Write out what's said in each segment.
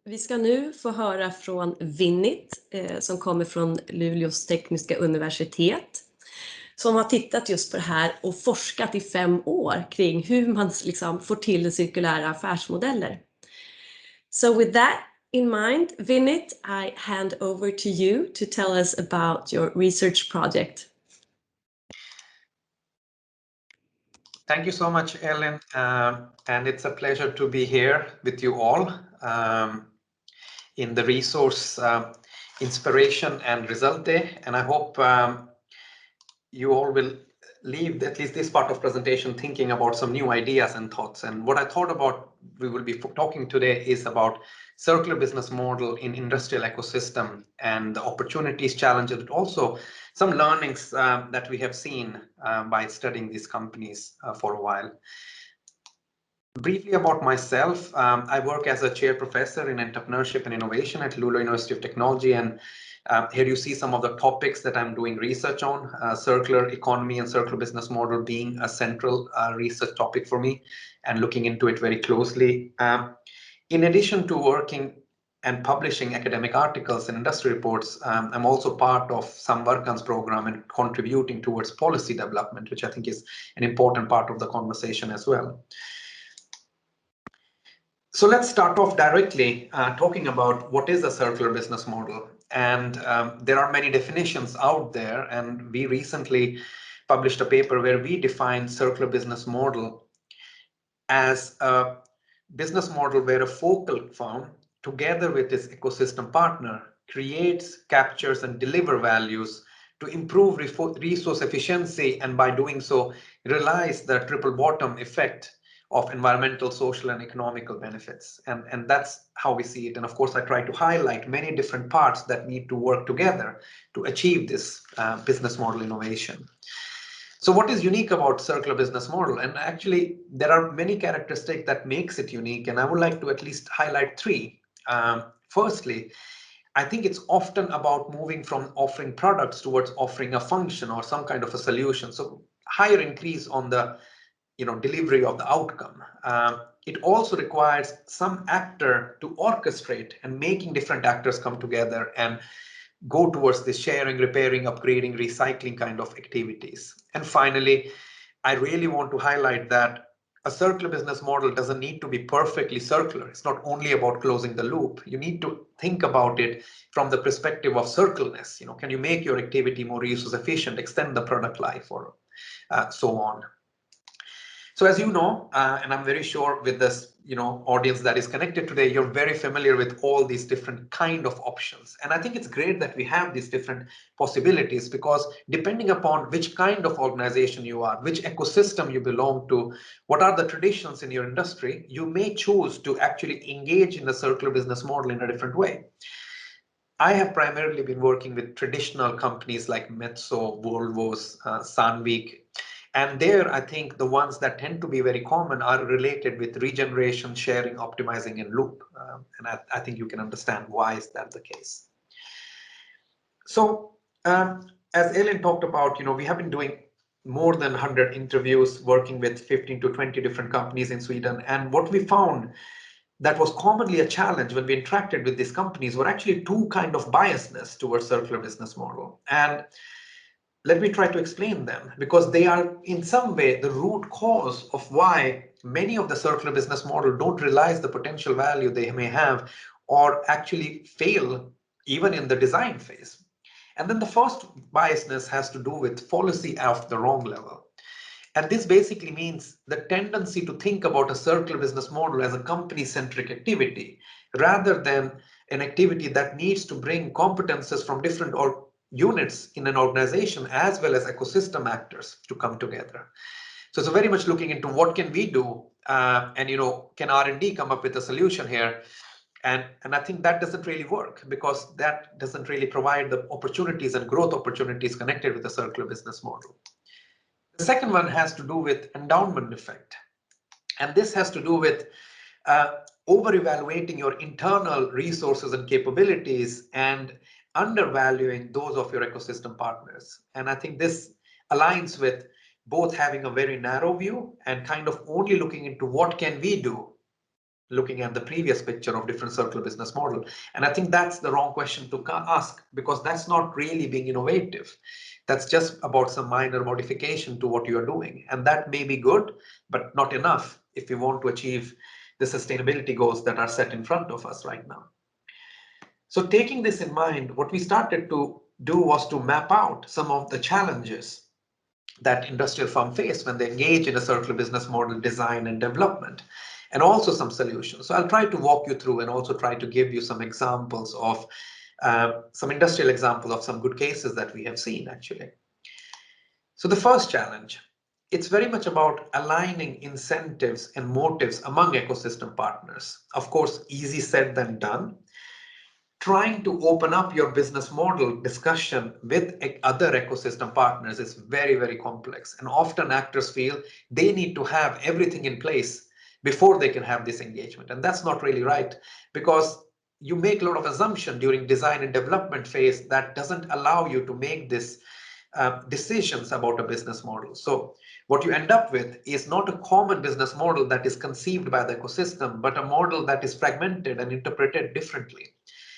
Vi ska nu få höra från Vinit som kommer från Luleås tekniska universitet. Som har tittat just på det här och forskat i 5 år kring hur man liksom får till cirkulära affärsmodeller. So with that in mind, Vinit, I hand over to you to tell us about your research project. Thank you so much, Ellen, and it's a pleasure to be here with you all in the resource Inspiration and Result Day, and I hope you all will leave at least this part of presentation thinking about some new ideas and thoughts. And what I thought about we will be talking today is about circular business model in industrial ecosystem and the opportunities, challenges, but also some learnings that we have seen by studying these companies for a while. Briefly about myself, I work as a chair professor in entrepreneurship and innovation at Luleå University of Technology, and here you see some of the topics that I'm doing research on, circular economy and circular business model being a central research topic for me and looking into it very closely. In addition to working and publishing academic articles and industry reports, I'm also part of Samverkan's program and contributing towards policy development, which I think is an important part of the conversation as well. So let's start off directly talking about what is a circular business model. And there are many definitions out there, and we recently published a paper where we defined circular business model as a business model where a focal firm, together with its ecosystem partner, creates, captures, and deliver values to improve resource efficiency, and by doing so, realize the triple bottom effect of environmental, social, and economical benefits. And that's how we see it. And of course, I try to highlight many different parts that need to work together to achieve this business model innovation. So what is unique about circular business model? And actually, there are many characteristics that makes it unique, and I would like to at least highlight 3. Firstly, I think it's often about moving from offering products towards offering a function or some kind of a solution. So higher increase on the delivery of the outcome. It also requires some actor to orchestrate and making different actors come together and go towards this sharing, repairing, upgrading, recycling kind of activities. And finally, I really want to highlight that a circular business model doesn't need to be perfectly circular. It's not only about closing the loop. You need to think about it from the perspective of circleness. Can you make your activity more resource efficient, extend the product life, or so on. So as you know, and I'm very sure with this audience that is connected today, you're very familiar with all these different kind of options. And I think it's great that we have these different possibilities, because depending upon which kind of organization you are, which ecosystem you belong to, what are the traditions in your industry, you may choose to actually engage in the circular business model in a different way. I have primarily been working with traditional companies like Metso, Volvo's, Sandvik. And there, I think the ones that tend to be very common are related with regeneration, sharing, optimizing, and loop. And I think you can understand why is that the case. So as Ellen talked about, we have been doing more than 100 interviews, working with 15 to 20 different companies in Sweden. And what we found that was commonly a challenge when we interacted with these companies were actually 2 kind of biasness towards circular business model. And let me try to explain them, because they are in some way the root cause of why many of the circular business model don't realize the potential value they may have, or actually fail even in the design phase. And then the first biasness has to do with policy at the wrong level. And this basically means the tendency to think about a circular business model as a company-centric activity, rather than an activity that needs to bring competences from different units in an organization as well as ecosystem actors to come together. So it's very much looking into what can we do, and can R&D come up with a solution here? And I think that doesn't really work, because that doesn't really provide the opportunities and growth opportunities connected with the circular business model. The second one has to do with endowment effect, and this has to do with over-evaluating your internal resources and capabilities and undervaluing those of your ecosystem partners. And I think this aligns with both having a very narrow view and kind of only looking into what can we do looking at the previous picture of different circular business model. And I think that's the wrong question to ask, because that's not really being innovative. That's just about some minor modification to what you are doing. And that may be good, but not enough if we want to achieve the sustainability goals that are set in front of us right now. So taking this in mind, what we started to do was to map out some of the challenges that industrial firms face when they engage in a circular business model design and development, and also some solutions. So I'll try to walk you through and also try to give you some examples of some industrial examples of some good cases that we have seen actually. So the first challenge, it's very much about aligning incentives and motives among ecosystem partners. Of course, easy said than done. Trying to open up your business model discussion with other ecosystem partners is very, very complex. And often actors feel they need to have everything in place before they can have this engagement. And that's not really right, because you make a lot of assumption during design and development phase that doesn't allow you to make this decisions about a business model. So what you end up with is not a common business model that is conceived by the ecosystem, but a model that is fragmented and interpreted differently.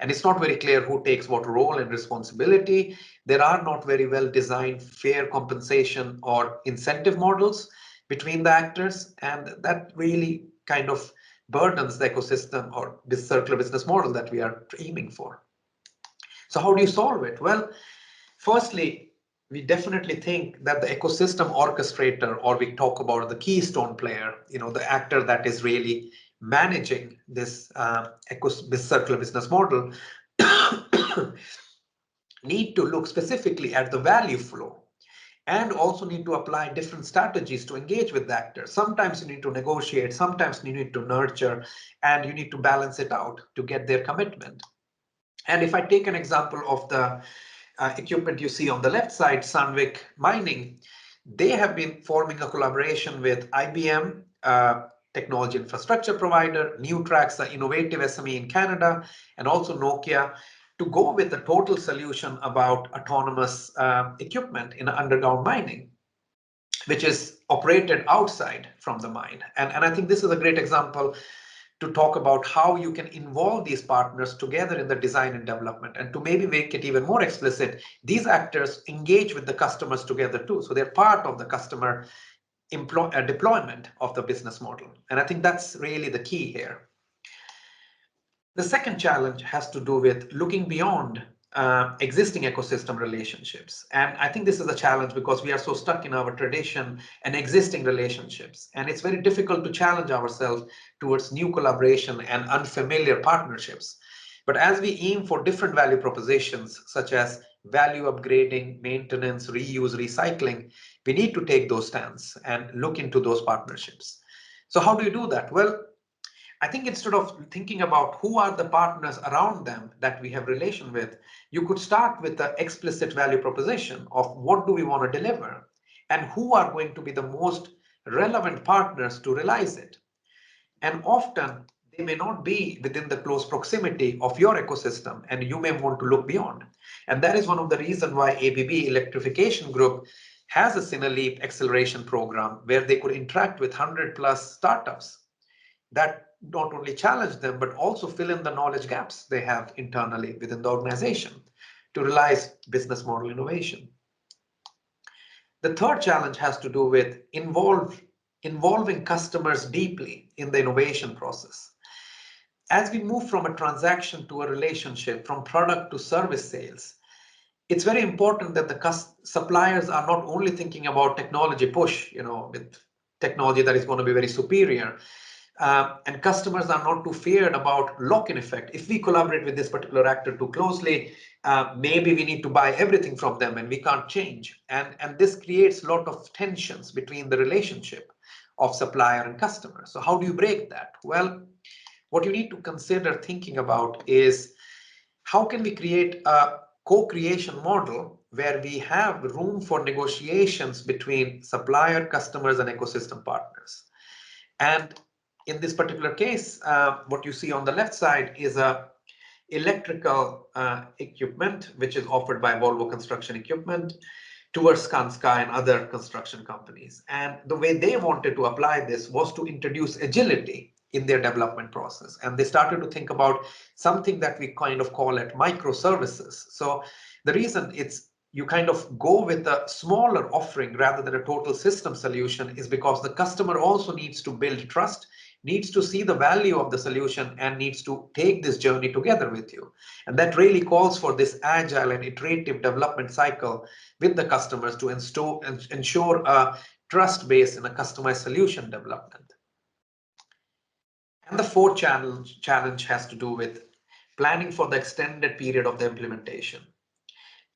And it's not very clear who takes what role and responsibility. There are not very well designed fair compensation or incentive models between the actors. And that really kind of burdens the ecosystem or this circular business model that we are aiming for. So how do you solve it? Well, firstly, we definitely think that the ecosystem orchestrator, or we talk about the keystone player, the actor that is really managing this circular business model, need to look specifically at the value flow and also need to apply different strategies to engage with the actors. Sometimes you need to negotiate, sometimes you need to nurture, and you need to balance it out to get their commitment. And if I take an example of the equipment you see on the left side, Sandvik Mining, they have been forming a collaboration with IBM, technology infrastructure provider, Newtrax, the innovative SME in Canada, and also Nokia, to go with a total solution about autonomous equipment in underground mining, which is operated outside from the mine. And I think this is a great example to talk about how you can involve these partners together in the design and development. And to maybe make it even more explicit, these actors engage with the customers together too. So they're part of the customer deployment of the business model. And I think that's really the key here. The second challenge has to do with looking beyond existing ecosystem relationships. And I think this is a challenge because we are so stuck in our tradition and existing relationships. And it's very difficult to challenge ourselves towards new collaboration and unfamiliar partnerships. But as we aim for different value propositions, such as value upgrading, maintenance, reuse, recycling, we need to take those stands and look into those partnerships. So how do you do that? Well, I think instead of thinking about who are the partners around them that we have relation with, you could start with the explicit value proposition of what do we want to deliver and who are going to be the most relevant partners to realize it. And often they may not be within the close proximity of your ecosystem, and you may want to look beyond. And that is one of the reasons why ABB Electrification Group has a Synerleap acceleration program where they could interact with 100+ startups that not only challenge them, but also fill in the knowledge gaps they have internally within the organization to realize business model innovation. The third challenge has to do with involving customers deeply in the innovation process. As we move from a transaction to a relationship, from product to service sales, it's very important that the suppliers are not only thinking about technology push, with technology that is going to be very superior, and customers are not too feared about lock-in effect. If we collaborate with this particular actor too closely, maybe we need to buy everything from them and we can't change. And this creates a lot of tensions between the relationship of supplier and customer. So how do you break that? Well, what you need to consider thinking about is how can we create a co-creation model where we have room for negotiations between supplier, customers, and ecosystem partners. And in this particular case, what you see on the left side is a electrical equipment, which is offered by Volvo Construction Equipment towards Skanska and other construction companies. And the way they wanted to apply this was to introduce agility in their development process. And they started to think about something that we kind of call it microservices. So the reason you kind of go with a smaller offering rather than a total system solution is because the customer also needs to build trust, needs to see the value of the solution, and needs to take this journey together with you. And that really calls for this agile and iterative development cycle with the customers to ensure a trust base in a customized solution development. And the fourth challenge has to do with planning for the extended period of the implementation.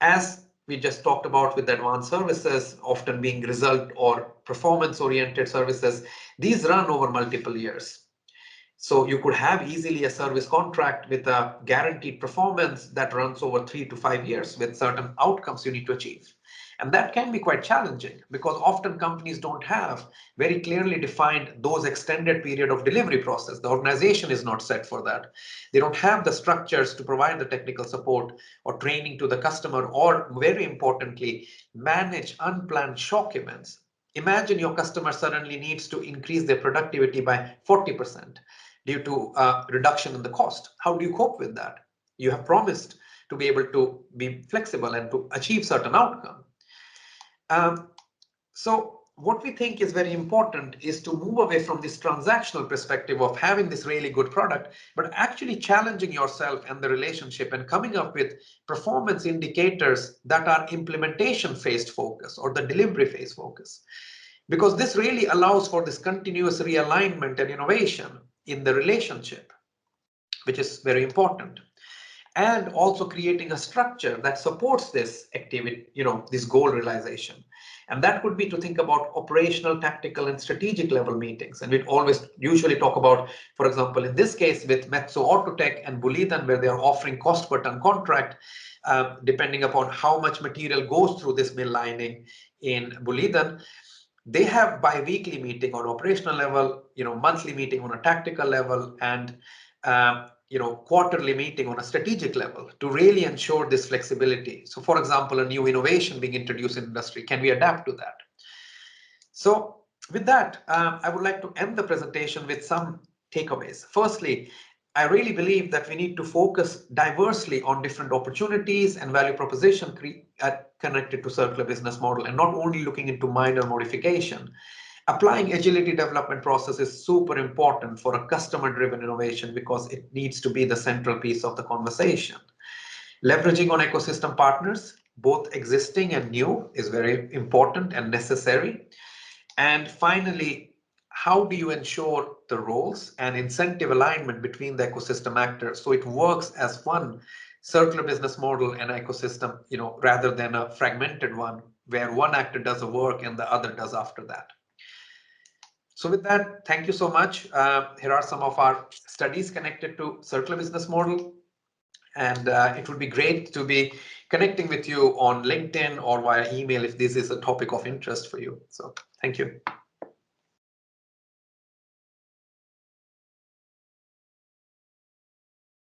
As we just talked about with advanced services, often being result or performance-oriented services, these run over multiple years. So you could have easily a service contract with a guaranteed performance that runs over 3 to 5 years with certain outcomes you need to achieve. And that can be quite challenging because often companies don't have very clearly defined those extended period of delivery process. The organization is not set for that. They don't have the structures to provide the technical support or training to the customer, or very importantly, manage unplanned shock events. Imagine your customer suddenly needs to increase their productivity by 40% due to a reduction in the cost. How do you cope with that? You have promised to be able to be flexible and to achieve certain outcome. So what we think is very important is to move away from this transactional perspective of having this really good product, but actually challenging yourself and the relationship and coming up with performance indicators that are implementation phase focus or the delivery phase focus. Because this really allows for this continuous realignment and innovation in the relationship, which is very important. And also creating a structure that supports this activity, this goal realization. And that could be to think about operational, tactical, and strategic level meetings. And we always usually talk about, for example, in this case with Metso Autotech and Boliden, where they are offering cost per ton contract, depending upon how much material goes through this mill lining in Boliden. They have bi-weekly meeting on operational level, monthly meeting on a tactical level, and quarterly meeting on a strategic level to really ensure this flexibility. So for example, a new innovation being introduced in industry, can we adapt to that? So with that, I would like to end the presentation with some takeaways. Firstly, I really believe that we need to focus diversely on different opportunities and value proposition connected to circular business model, and not only looking into minor modification. Applying agility development process is super important for a customer-driven innovation because it needs to be the central piece of the conversation. Leveraging on ecosystem partners, both existing and new, is very important and necessary. And finally, how do you ensure the roles and incentive alignment between the ecosystem actors so it works as one circular business model and ecosystem, rather than a fragmented one where one actor does the work and the other does after that. So with that, thank you so much. Here are some of our studies connected to circular business model. And it would be great to be connecting with you on LinkedIn or via email if this is a topic of interest for you. So thank you.